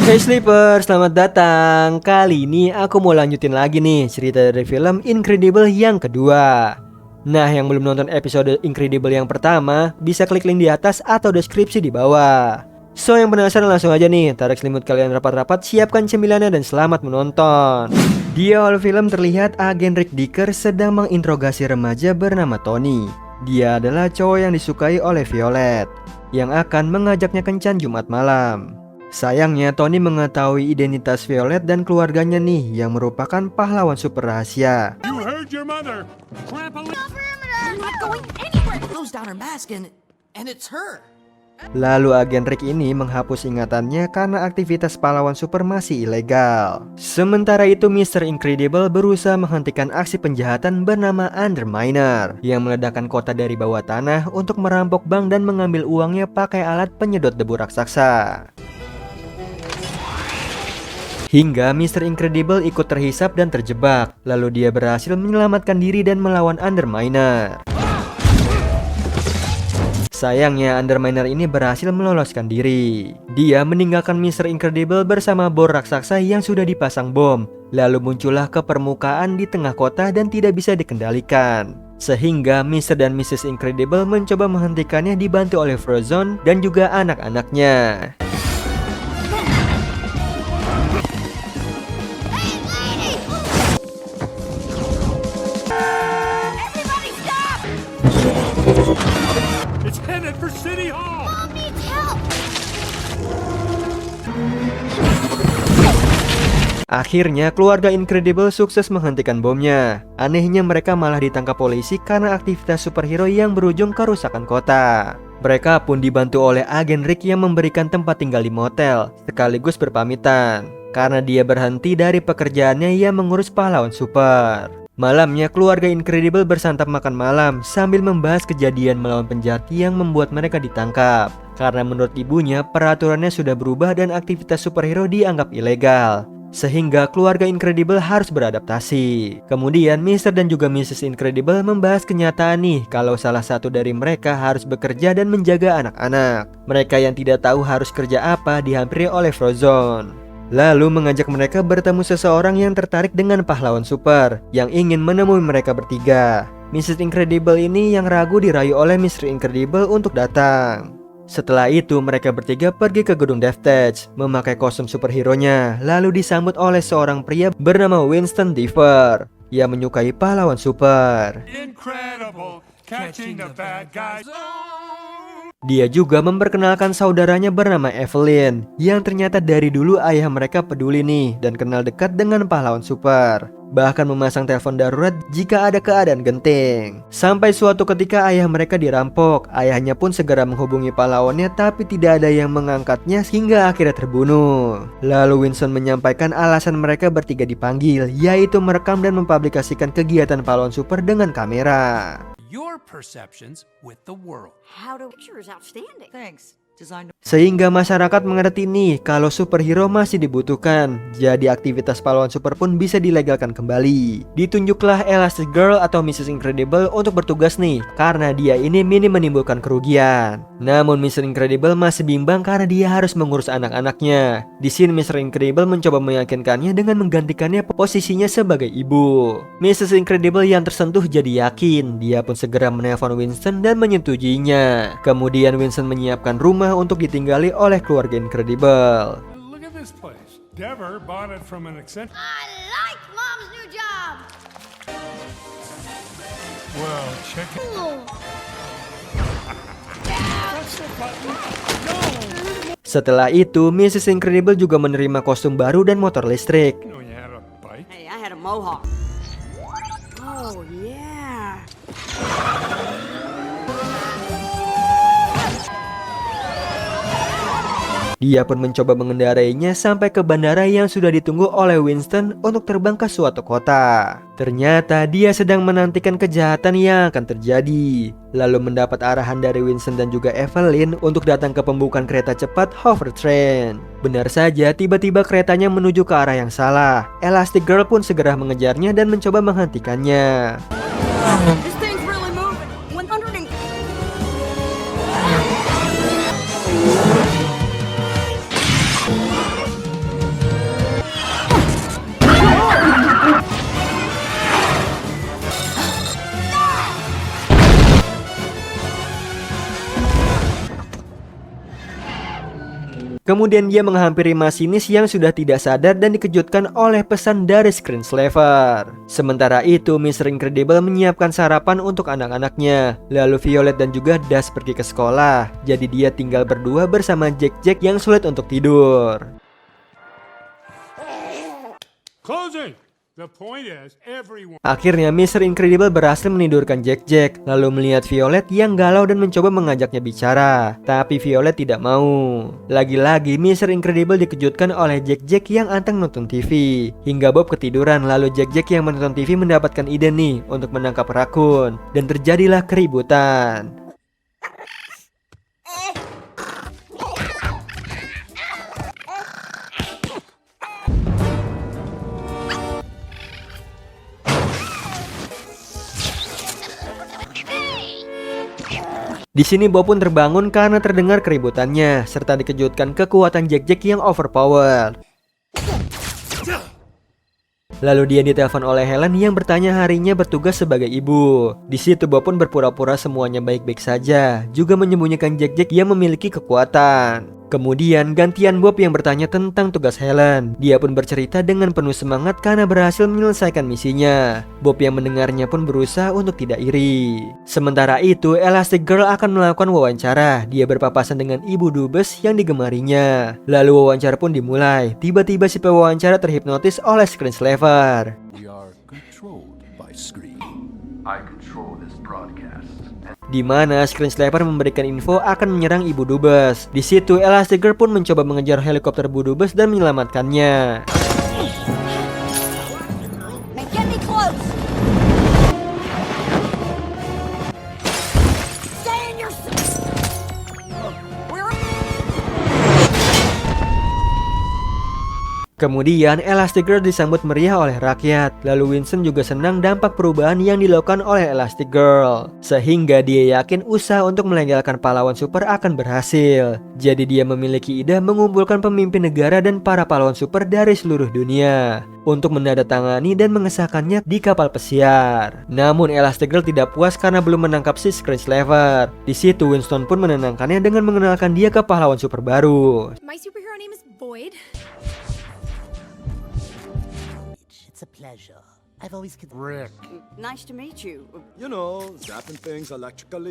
Hey Sleeper, selamat datang. Kali ini aku mau lanjutin lagi nih cerita dari film Incredible yang kedua. Nah, yang belum nonton episode Incredible yang pertama, bisa klik link di atas atau deskripsi di bawah. So, yang penasaran langsung aja nih, tarik selimut kalian rapat-rapat, siapkan cemilannya dan selamat menonton. Di awal film terlihat agen Rick Dicker sedang menginterogasi remaja bernama Tony. Dia adalah cowok yang disukai oleh Violet, yang akan mengajaknya kencan Jumat malam. Sayangnya Tony mengetahui identitas Violet dan keluarganya nih yang merupakan pahlawan super rahasia. You heard your mother. I'm not going anywhere. Close down her mask and it's her. Lalu agen Rick ini menghapus ingatannya karena aktivitas pahlawan super masih ilegal. Sementara itu Mr. Incredible berusaha menghentikan aksi penjahatan bernama Underminer yang meledakkan kota dari bawah tanah untuk merampok bank dan mengambil uangnya pakai alat penyedot debu raksasa. Hingga Mr. Incredible ikut terhisap dan terjebak. Lalu dia berhasil menyelamatkan diri dan melawan Underminer. Sayangnya Underminer ini berhasil meloloskan diri. Dia meninggalkan Mr. Incredible bersama bor raksasa yang sudah dipasang bom. Lalu muncullah ke permukaan di tengah kota dan tidak bisa dikendalikan. Sehingga Mr. dan Mrs. Incredible mencoba menghentikannya dibantu oleh Frozone dan juga anak-anaknya. It's headed for City Hall. Mom needs help. Akhirnya keluarga Incredible sukses menghentikan bomnya. Anehnya mereka malah ditangkap polisi karena aktivitas superhero yang berujung kerusakan kota. Mereka pun dibantu oleh agen Rick yang memberikan tempat tinggal di motel, sekaligus berpamitan karena dia berhenti dari pekerjaannya yang mengurus pahlawan super. Malamnya keluarga Incredible bersantap makan malam sambil membahas kejadian melawan penjahat yang membuat mereka ditangkap. Karena menurut ibunya peraturannya sudah berubah dan aktivitas superhero dianggap ilegal. Sehingga keluarga Incredible harus beradaptasi. Kemudian Mr. dan juga Mrs. Incredible membahas kenyataan nih kalau salah satu dari mereka harus bekerja dan menjaga anak-anak. Mereka yang tidak tahu harus kerja apa dihampiri oleh Frozone. Lalu mengajak mereka bertemu seseorang yang tertarik dengan pahlawan super yang ingin menemui mereka bertiga. Mrs. Incredible ini yang ragu dirayu oleh Mr. Incredible untuk datang. Setelah itu mereka bertiga pergi ke gedung Deathmatch memakai kostum superhero-nya, lalu disambut oleh seorang pria bernama Winston Deaver yang menyukai pahlawan super. Incredible. Catching the bad guys. Dia juga memperkenalkan saudaranya bernama Evelyn yang ternyata dari dulu ayah mereka peduli nih dan kenal dekat dengan pahlawan super. Bahkan memasang telepon darurat jika ada keadaan genting. Sampai suatu ketika ayah mereka dirampok. Ayahnya pun segera menghubungi pahlawannya tapi tidak ada yang mengangkatnya hingga akhirnya terbunuh. Lalu Winston menyampaikan alasan mereka bertiga dipanggil, yaitu merekam dan mempublikasikan kegiatan pahlawan super dengan kamera. Your perceptions with the world. How to picture is outstanding. Thanks. Designed. Sehingga masyarakat mengerti nih kalau superhero masih dibutuhkan. Jadi aktivitas pahlawan super pun bisa dilegalkan kembali. Ditunjuklah Elastic Girl atau Mrs. Incredible untuk bertugas nih, karena dia ini minim menimbulkan kerugian. Namun Mr. Incredible masih bimbang karena dia harus mengurus anak-anaknya. Di sini Mr. Incredible mencoba meyakinkannya dengan menggantikannya posisinya sebagai ibu. Mrs. Incredible yang tersentuh jadi yakin. Dia pun segera menelpon Winston dan menyetujuinya. Kemudian Winston menyiapkan rumah untuk ditinggali oleh keluarga Incredible. Look at this place. Dever bought it from an eccentric. I like Mom's new job. Well, check it. Setelah itu, Mrs. Incredible juga menerima kostum baru dan motor listrik. You know you had a bike. Hey, I had a mohawk. Oh yeah. Dia pun mencoba mengendarainya sampai ke bandara yang sudah ditunggu oleh Winston untuk terbang ke suatu kota. Ternyata dia sedang menantikan kejahatan yang akan terjadi. Lalu mendapat arahan dari Winston dan juga Evelyn untuk datang ke pembukaan kereta cepat Hover Train. Benar saja, tiba-tiba keretanya menuju ke arah yang salah. Elastic Girl pun segera mengejarnya dan mencoba menghentikannya. This thing's really moving. 100 and... Kemudian dia menghampiri masinis yang sudah tidak sadar dan dikejutkan oleh pesan dari screenslaver. Sementara itu, Mr. Incredible menyiapkan sarapan untuk anak-anaknya. Lalu Violet dan juga Dash pergi ke sekolah. Jadi dia tinggal berdua bersama Jack yang sulit untuk tidur. Closing. The point is, everyone. Akhirnya Mr. Incredible berhasil menidurkan Jack, lalu melihat Violet yang galau dan mencoba mengajaknya bicara. Tapi Violet tidak mau. Lagi-lagi Mr. Incredible dikejutkan oleh Jack yang anteng nonton TV. Hingga Bob ketiduran, lalu Jack yang menonton TV mendapatkan ide nih untuk menangkap rakun. Dan terjadilah keributan. Di sini Bob pun terbangun karena terdengar keributannya, serta dikejutkan kekuatan Jack yang overpowered. Lalu dia ditelepon oleh Helen yang bertanya harinya bertugas sebagai ibu. Di situ Bob pun berpura-pura semuanya baik-baik saja, juga menyembunyikan Jack yang memiliki kekuatan. Kemudian gantian Bob yang bertanya tentang tugas Helen. Dia pun bercerita dengan penuh semangat karena berhasil menyelesaikan misinya. Bob yang mendengarnya pun berusaha untuk tidak iri. Sementara itu, Elastic Girl akan melakukan wawancara. Dia berpapasan dengan ibu dubes yang digemarinya. Lalu wawancara pun dimulai. Tiba-tiba si pewawancara terhipnotis oleh screenslaver. We are controlled by screen. I control this broadcast. Di mana screenslaver memberikan info akan menyerang ibu dubes. Di situ Elastigirl pun mencoba mengejar helikopter ibu dubes dan menyelamatkannya. Get me close. Stay in your. Kemudian Elastigirl disambut meriah oleh rakyat. Lalu Winston juga senang dampak perubahan yang dilakukan oleh Elastigirl, sehingga dia yakin usaha untuk melegalkan pahlawan super akan berhasil. Jadi dia memiliki ide mengumpulkan pemimpin negara dan para pahlawan super dari seluruh dunia untuk menandatangani dan mengesahkannya di kapal pesiar. Namun Elastigirl tidak puas karena belum menangkap si screenslaver. Di situ Winston pun menenangkannya dengan mengenalkan dia ke pahlawan super baru. My superhero name is Void. It's a pleasure. I've always Rick. Nice to meet you. You know, zapping things electrically.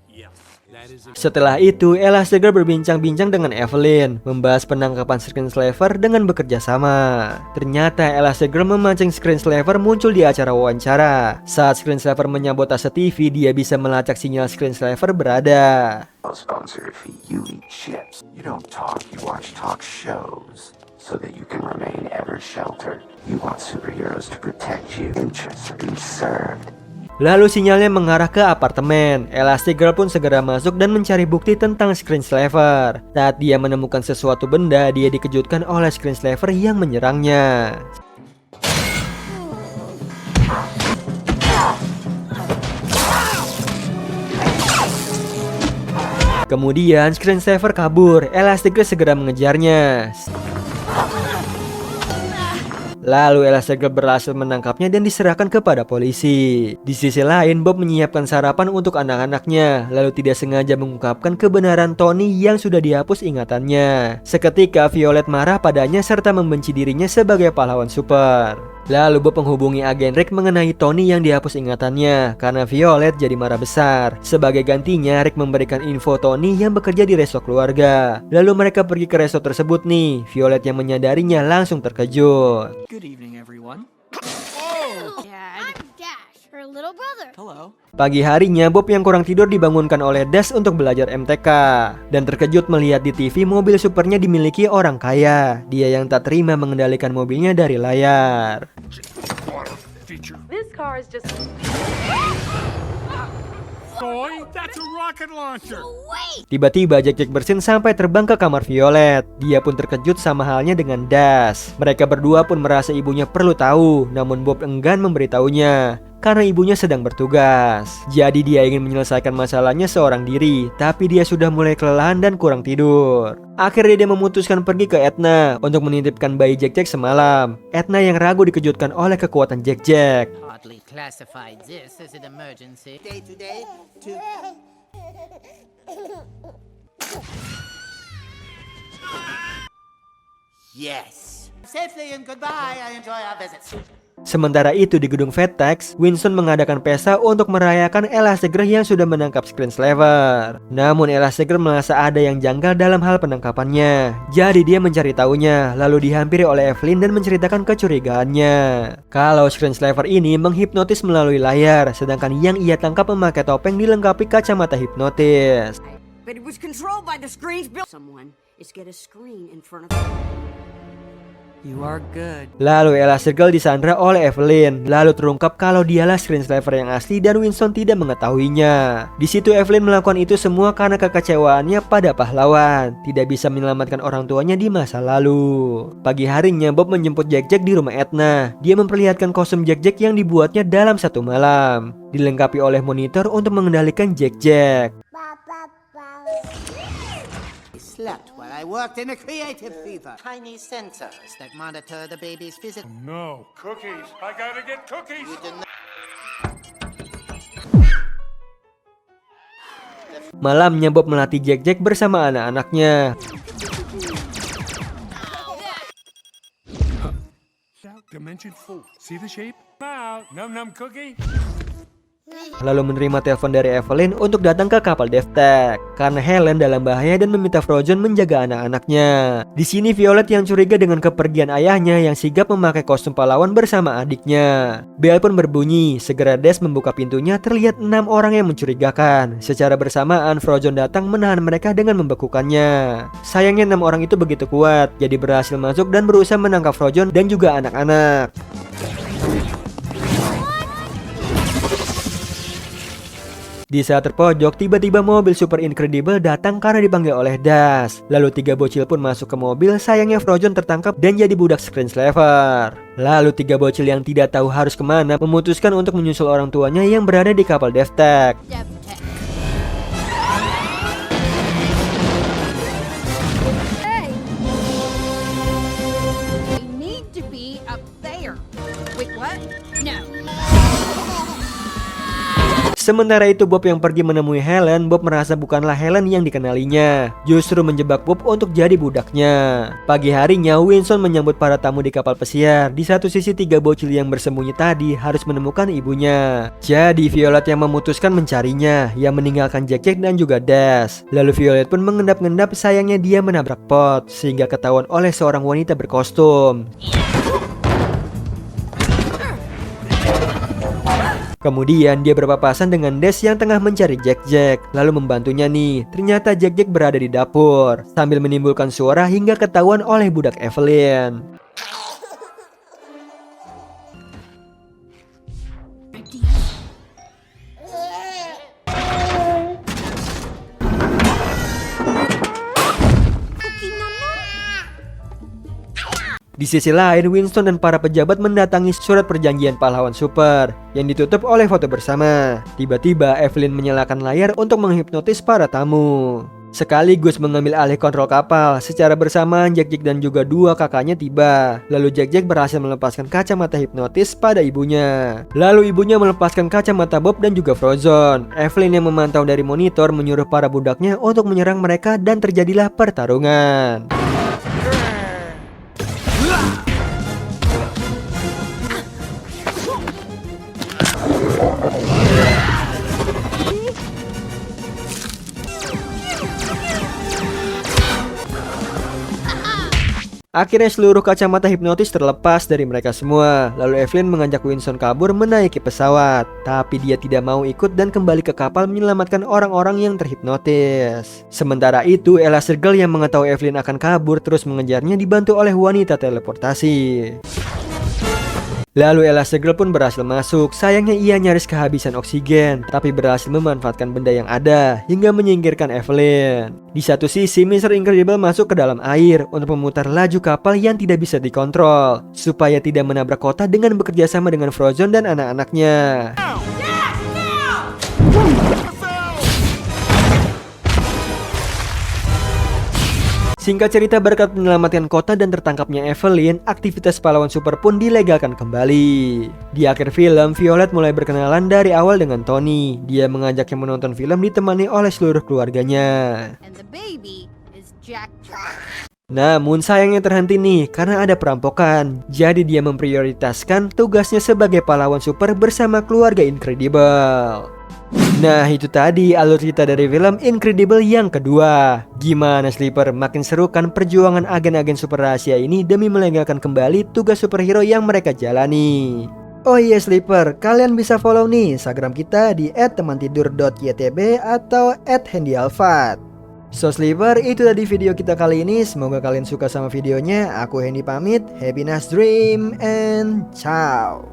Yes, that is a. Setelah itu, Elastigirl berbincang-bincang dengan Evelyn, membahas penangkapan screenslaver dengan bekerja sama. Ternyata Elastigirl memancing screenslaver muncul di acara wawancara. Saat screenslaver menyabotase TV, dia bisa melacak sinyal screenslaver berada. Sponsor if you eat chips. You don't talk, you watch talk shows so that you can remain ever sheltered. You want superheroes to protect you. Interests are being served. Lalu sinyalnya mengarah ke apartemen. Elastigirl pun segera masuk dan mencari bukti tentang screenslaver. Saat dia menemukan sesuatu benda, dia dikejutkan oleh screenslaver yang menyerangnya. Kemudian screenslaver kabur. Elastigirl segera mengejarnya. Lalu Elastigirl berhasil menangkapnya dan diserahkan kepada polisi. Di sisi lain, Bob menyiapkan sarapan untuk anak-anaknya, lalu tidak sengaja mengungkapkan kebenaran Tony yang sudah dihapus ingatannya. Seketika Violet marah padanya serta membenci dirinya sebagai pahlawan super. Lalu Bob menghubungi agen Rick mengenai Tony yang dihapus ingatannya karena Violet jadi marah besar. Sebagai gantinya, Rick memberikan info Tony yang bekerja di resto keluarga. Lalu mereka pergi ke resto tersebut nih. Violet yang menyadarinya langsung terkejut. Good evening, everyone. Dad. I'm Dash, her little brother. Hello. Pagi harinya, Bob yang kurang tidur dibangunkan oleh Dash untuk belajar MTK. Dan terkejut melihat di TV mobil supernya dimiliki orang kaya. Dia yang tak terima mengendalikan mobilnya dari layar. This car is just. Boy, that's a rocket launcher. Tiba-tiba Jack bersin sampai terbang ke kamar Violet. Dia pun terkejut sama halnya dengan Dash. Mereka berdua pun merasa ibunya perlu tahu, namun Bob enggan memberitahunya karena ibunya sedang bertugas. Jadi dia ingin menyelesaikan masalahnya seorang diri, tapi dia sudah mulai kelelahan dan kurang tidur. Akhirnya dia memutuskan pergi ke Edna untuk menitipkan bayi Jack semalam. Edna yang ragu dikejutkan oleh kekuatan Jack. Hardly classified this as an emergency. Day to day. Yes. Safely and goodbye. I enjoy our visits. Sementara itu di gedung FedEx, Winston mengadakan pesta untuk merayakan Elastigirl yang sudah menangkap Screenslaver. Namun Elastigirl merasa ada yang janggal dalam hal penangkapannya. Jadi dia mencari tahunya, lalu dihampiri oleh Evelyn dan menceritakan kecurigaannya. Kalau Screenslaver ini menghipnotis melalui layar, sedangkan yang ia tangkap memakai topeng dilengkapi kacamata hipnotis. But it was controlled by the screen's built. Someone is get a screen in front of. You are good. Lalu Elastigirl disandra oleh Evelyn. Lalu terungkap kalau dialah Screenslaver yang asli dan Winston tidak mengetahuinya. Di situ Evelyn melakukan itu semua karena kekecewaannya pada pahlawan, tidak bisa menyelamatkan orang tuanya di masa lalu. Pagi harinya Bob menjemput Jack-Jack di rumah Edna. Dia memperlihatkan kostum Jack-Jack yang dibuatnya dalam satu malam, dilengkapi oleh monitor untuk mengendalikan Jack-Jack. Slept while I worked in a creative fever. Tiny sensors that monitor the baby's physical. No. Cookies. I gotta get cookies. Malamnya Bob melatih Jack-Jack bersama anak-anaknya. Dimension 4. See the shape? Now, num-num cookie. Lalu menerima telepon dari Evelyn untuk datang ke kapal DevTech karena Helen dalam bahaya dan meminta Frozen menjaga anak-anaknya. Di sini Violet yang curiga dengan kepergian ayahnya yang sigap memakai kostum pahlawan bersama adiknya. Bel pun berbunyi. Segera Des membuka pintunya, terlihat 6 orang yang mencurigakan. Secara bersamaan Frozen datang menahan mereka dengan membekukannya. Sayangnya 6 orang itu begitu kuat, jadi berhasil masuk dan berusaha menangkap Frozen dan juga anak-anak. Di saat terpojok, tiba-tiba mobil Super Incredible datang karena dipanggil oleh Das. Lalu 3 bocil pun masuk ke mobil, sayangnya Frozen tertangkap dan jadi budak Screenslaver. Lalu 3 bocil yang tidak tahu harus kemana memutuskan untuk menyusul orang tuanya yang berada di kapal DevTech. Hey! We need to be up there. Wait, what? No. Sementara itu Bob yang pergi menemui Helen. Bob merasa bukanlah Helen yang dikenalinya, justru menjebak Bob untuk jadi budaknya. Pagi harinya Winston menyambut para tamu di kapal pesiar. Di satu sisi 3 bocil yang bersembunyi tadi harus menemukan ibunya. Jadi Violet yang memutuskan mencarinya, yang meninggalkan Jack-Jack dan juga Das. Lalu Violet pun mengendap-endap, sayangnya dia menabrak pot sehingga ketahuan oleh seorang wanita berkostum. Kemudian dia berpapasan dengan Des yang tengah mencari Jack-Jack, lalu membantunya nih. Ternyata Jack-Jack berada di dapur sambil menimbulkan suara hingga ketahuan oleh budak Evelyn. Di sisi lain, Winston dan para pejabat mendatangi surat perjanjian pahlawan super yang ditutup oleh foto bersama. Tiba-tiba Evelyn menyalakan layar untuk menghipnotis para tamu, sekaligus mengambil alih kontrol kapal. Secara bersamaan Jack-Jack dan juga 2 kakaknya tiba. Lalu Jack-Jack berhasil melepaskan kacamata hipnotis pada ibunya. Lalu ibunya melepaskan kacamata Bob dan juga Frozen. Evelyn yang memantau dari monitor menyuruh para budaknya untuk menyerang mereka dan terjadilah pertarungan. Akhirnya seluruh kacamata hipnotis terlepas dari mereka semua. Lalu Evelyn mengajak Winston kabur menaiki pesawat, tapi dia tidak mau ikut dan kembali ke kapal menyelamatkan orang-orang yang terhipnotis. Sementara itu Elastigirl yang mengetahui Evelyn akan kabur terus mengejarnya dibantu oleh wanita teleportasi. Lalu Elastigirl pun berhasil masuk. Sayangnya ia nyaris kehabisan oksigen, tapi berhasil memanfaatkan benda yang ada hingga menyingkirkan Evelyn. Di satu sisi Mr. Incredible masuk ke dalam air untuk memutar laju kapal yang tidak bisa dikontrol supaya tidak menabrak kota dengan bekerja sama dengan Frozen dan anak-anaknya. Singkat cerita, berkat menyelamatkan kota dan tertangkapnya Evelyn, aktivitas pahlawan super pun dilegalkan kembali. Di akhir film, Violet mulai berkenalan dari awal dengan Tony. Dia mengajaknya menonton film ditemani oleh seluruh keluarganya. And the baby is Jack-Jack. Namun sayangnya terhenti nih karena ada perampokan. Jadi dia memprioritaskan tugasnya sebagai pahlawan super bersama keluarga Incredible. Nah itu tadi alur cerita dari film Incredible yang kedua. Gimana Sleeper? Makin seru kan perjuangan agen-agen super rahasia ini demi melegalkan kembali tugas superhero yang mereka jalani. Oh iya Sleeper, kalian bisa follow nih Instagram kita di @temantidur.ytb atau @handyalfat. So Sleeper, itu tadi video kita kali ini. Semoga kalian suka sama videonya. Aku Hendy pamit. Happy nice dream and ciao.